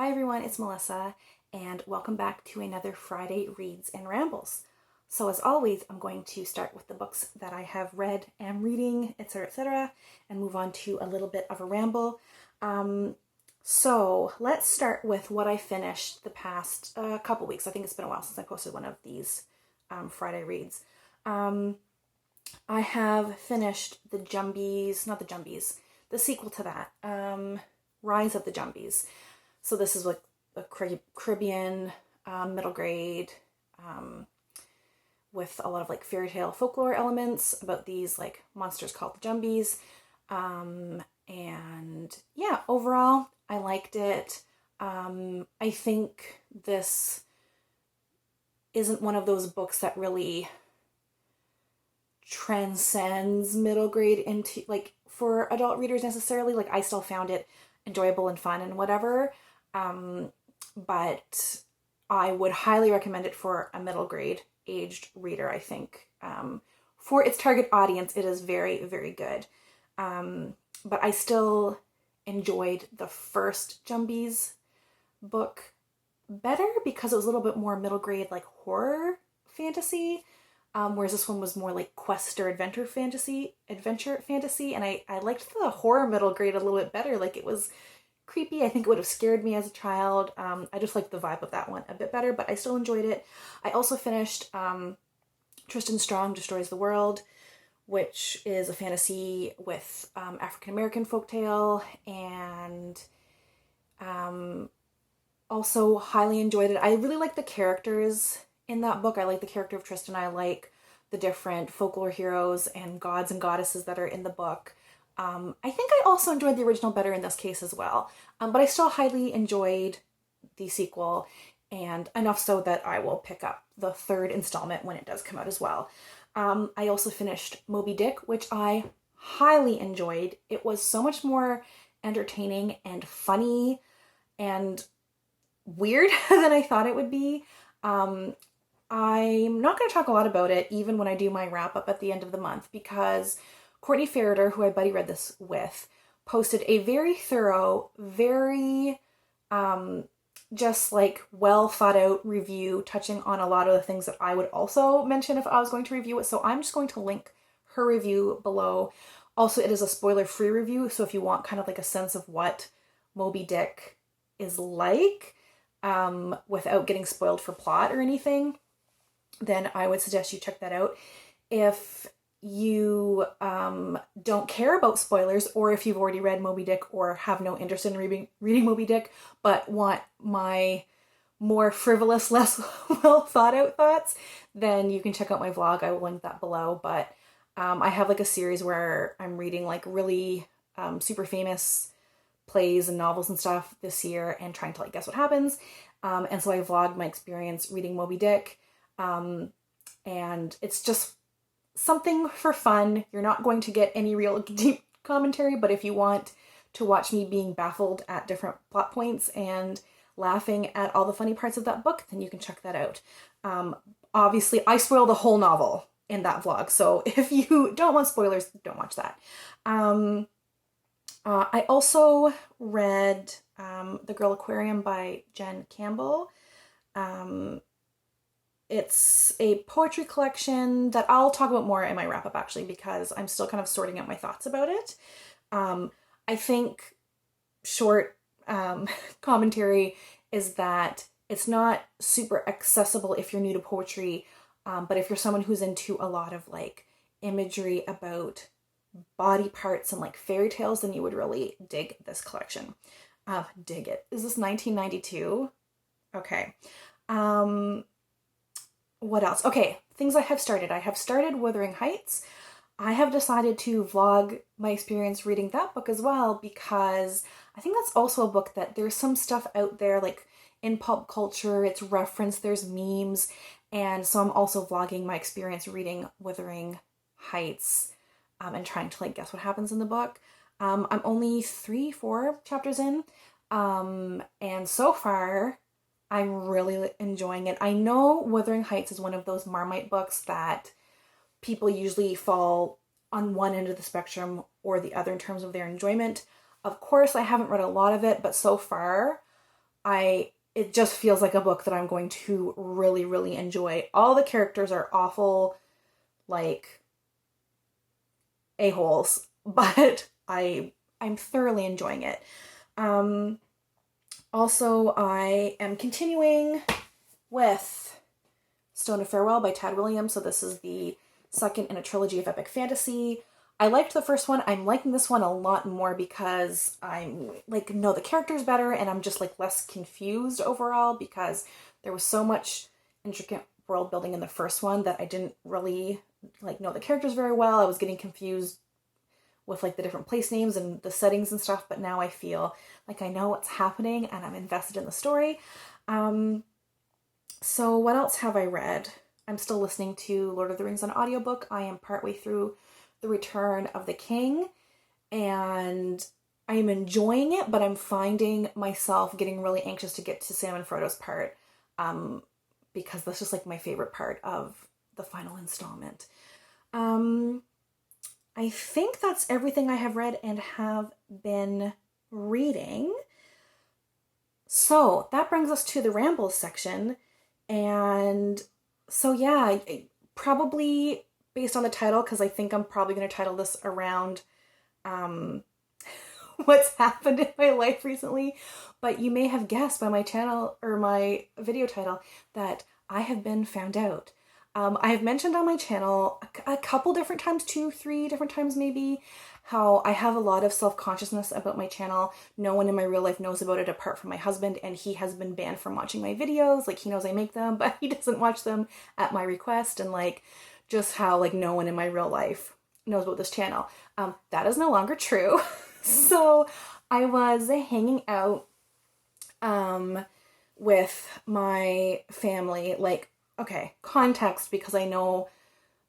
Hi everyone, it's Melissa, and welcome back to another Friday Reads and Rambles. So as always, I'm going to start with the books that I have read and am reading, etc., and move on to a little bit of a ramble. So let's start with what I finished the past couple weeks. I think it's been a while since I posted one of these Friday reads. I have finished the Jumbies, not the Jumbies, the sequel to that, Rise of the Jumbies. So this is like a Caribbean middle grade with a lot of like fairy tale folklore elements about these like monsters called the Jumbies. And yeah, overall, I liked it. I think this isn't one of those books that really transcends middle grade into like for adult readers necessarily. Like I still found it enjoyable and fun and whatever. But I would highly recommend it for a middle grade aged reader, I think. For its target audience, it is very, very good. But I still enjoyed the first Jumbies book better because it was a little bit more middle grade, like horror fantasy. Whereas this one was more like quest or adventure fantasy. And I liked the horror middle grade a little bit better. Like it was creepy. I think it would have scared me as a child. I just liked the vibe of that one a bit better, but I still enjoyed it. I also finished Tristan Strong Destroys the World, which is a fantasy with African-American folktale, and also highly enjoyed it. I really like the characters in that book. I like the character of Tristan. I like the different folklore heroes and gods and goddesses that are in the book. I think I also enjoyed the original better in this case as well. But I still highly enjoyed the sequel, and enough so that I will pick up the third installment when it does come out as well. I also finished Moby Dick, which I highly enjoyed. It was so much more entertaining and funny and weird than I thought it would be. I'm not going to talk a lot about it, even when I do my wrap up at the end of the month, because Courtney, who I buddy read this with, posted a very thorough, very just like well thought out review touching on a lot of the things that I would also mention if I was going to review it. So I'm just going to link her review below. Also, it is a spoiler free review. So if you want kind of like a sense of what Moby Dick is like, without getting spoiled for plot or anything, then I would suggest you check that out. If you don't care about spoilers, or if you've already read Moby Dick or have no interest in reading Moby Dick but want my more frivolous, less well thought out thoughts, then you can check out my vlog. I will link that below. But I have like a series where I'm reading like really super famous plays and novels and stuff this year and trying to like guess what happens. And so I vlogged my experience reading Moby Dick. And it's just something for fun. You're not going to get any real deep commentary, but if you want to watch me being baffled at different plot points and laughing at all the funny parts of that book, then you can check that out. Obviously, I spoil the whole novel in that vlog, so if you don't want spoilers, don't watch that. I also read The Girl Aquarium by Jen Campbell. It's a poetry collection that I'll talk about more in my wrap up actually, because I'm still kind of sorting out my thoughts about it. I think short commentary is that it's not super accessible if you're new to poetry, but if you're someone who's into a lot of like imagery about body parts and like fairy tales, then you would really dig this collection. Dig it. Is this 1992? Okay. What else? Okay, things I have started. I have started Wuthering Heights. I have decided to vlog my experience reading that book as well, because I think that's also a book that there's some stuff out there like in pop culture, it's referenced, there's memes, and so I'm also vlogging my experience reading Wuthering Heights and trying to like guess what happens in the book. I'm only 3-4 chapters in, and so far I'm really enjoying it. I know Wuthering Heights is one of those Marmite books that people usually fall on one end of the spectrum or the other in terms of their enjoyment. Of course, I haven't read a lot of it, but so far it just feels like a book that I'm going to really, really enjoy. All the characters are awful, like, a-holes, but I'm thoroughly enjoying it. Also, I am continuing with Stone of Farewell by Tad Williams. So this is the second in a trilogy of epic fantasy. I liked the first one. I'm liking this one a lot more because I'm like know the characters better, and I'm just like less confused overall because there was so much intricate world building in the first one that I didn't really like know the characters very well. I was getting confused with like the different place names and the settings and stuff, but now I feel like I know what's happening and I'm invested in the story. So what else have I read? I'm still listening to Lord of the Rings on audiobook. I am partway through The Return of the King, and I am enjoying it, but I'm finding myself getting really anxious to get to Sam and Frodo's part, because that's just like my favorite part of the final installment. I think that's everything I have read and have been reading. So that brings us to the Rambles section. And so yeah, probably based on the title, because I think I'm probably going to title this around what's happened in my life recently. But you may have guessed by my channel or my video title that I have been found out. I have mentioned on my channel a couple different times, 2-3 different times maybe, how I have a lot of self-consciousness about my channel. No one in my real life knows about it apart from my husband, and he has been banned from watching my videos. Like, he knows I make them, but he doesn't watch them at my request, and like, just how like no one in my real life knows about this channel. That is no longer true. So I was hanging out with my family, like, okay, context, because I know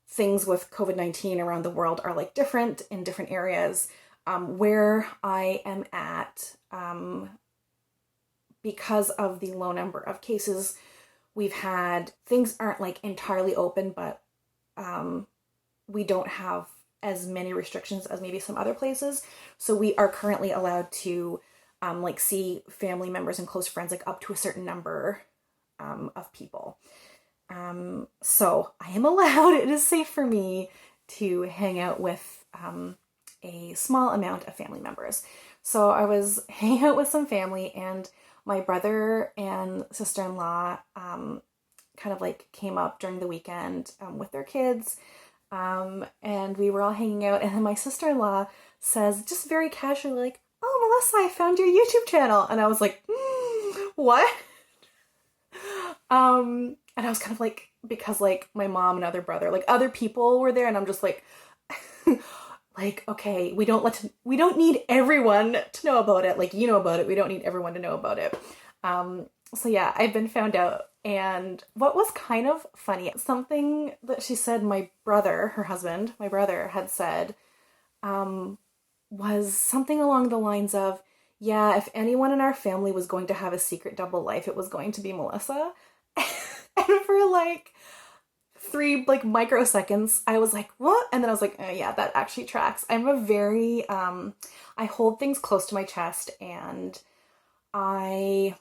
things with COVID-19 around the world are like different in different areas. Where I am at, because of the low number of cases we've had, things aren't like entirely open, but we don't have as many restrictions as maybe some other places. So we are currently allowed to like see family members and close friends like up to a certain number of people. So I am allowed, it is safe for me to hang out with a small amount of family members. So I was hanging out with some family, and my brother and sister-in-law kind of like came up during the weekend with their kids, and we were all hanging out, and then my sister-in-law says just very casually like, "Oh, Melissa, I found your YouTube channel." And I was like, what? And I was kind of like, because like my mom and other brother, like other people were there, and I'm just like, like, okay, we don't need everyone to know about it. Like, you know about it. We don't need everyone to know about it. So yeah, I've been found out. And what was kind of funny, something that she said my brother, her husband, my brother had said, was something along the lines of, yeah, if anyone in our family was going to have a secret double life, it was going to be Melissa. And for like 3 like microseconds, I was like, what? And then I was like, oh, yeah, that actually tracks. I'm a very, I hold things close to my chest, and I'm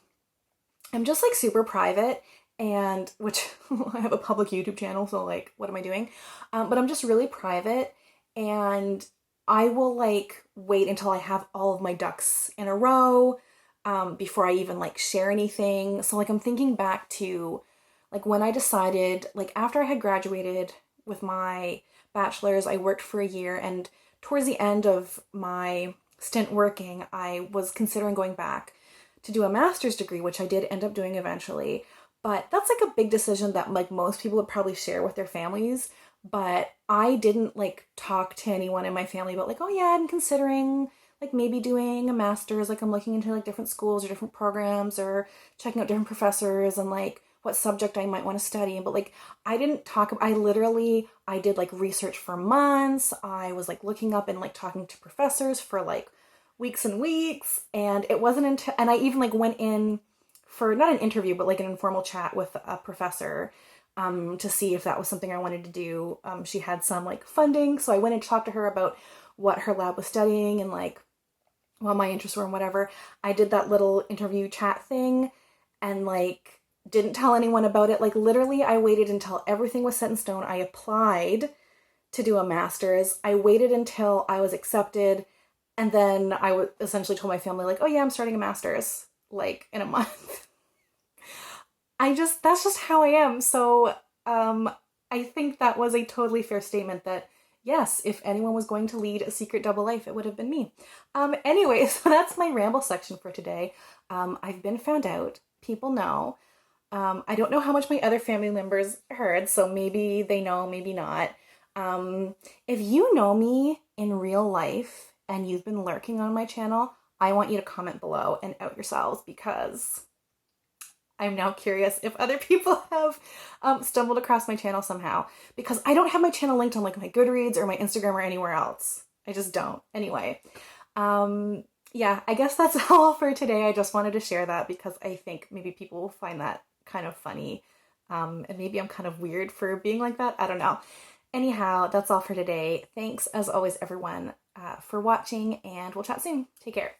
just like super private, and which I have a public YouTube channel, so like, what am I doing? But I'm just really private, and I will like wait until I have all of my ducks in a row before I even like share anything. So like, I'm thinking back to like when I decided, like after I had graduated with my bachelor's, I worked for a year, and towards the end of my stint working, I was considering going back to do a master's degree, which I did end up doing eventually. But that's like a big decision that like most people would probably share with their families. But I didn't like talk to anyone in my family about like, oh yeah, I'm considering like maybe doing a master's, like I'm looking into like different schools or different programs or checking out different professors and like what subject I might want to study. But like, I didn't talk, I did like research for months. I was like looking up and like talking to professors for like weeks and weeks. And it wasn't until, and I even like went in for not an interview, but like an informal chat with a professor to see if that was something I wanted to do. She had some like funding. So I went and talked to her about what her lab was studying and like what my interests were and whatever, I did that little interview chat thing and like didn't tell anyone about it. Like literally I waited until everything was set in stone. I applied to do a master's. I waited until I was accepted, and then I essentially told my family like, oh yeah, I'm starting a master's like in a month. That's just how I am. So I think that was a totally fair statement that yes, if anyone was going to lead a secret double life, it would have been me. Anyway, so that's my ramble section for today. I've been found out. People know. I don't know how much my other family members heard, so maybe they know, maybe not. If you know me in real life and you've been lurking on my channel, I want you to comment below and out yourselves, because I'm now curious if other people have stumbled across my channel somehow, because I don't have my channel linked on like my Goodreads or my Instagram or anywhere else. I just don't. Anyway, yeah, I guess that's all for today. I just wanted to share that because I think maybe people will find that kind of funny. And maybe I'm kind of weird for being like that. I don't know. Anyhow, that's all for today. Thanks as always, everyone, for watching, and we'll chat soon. Take care.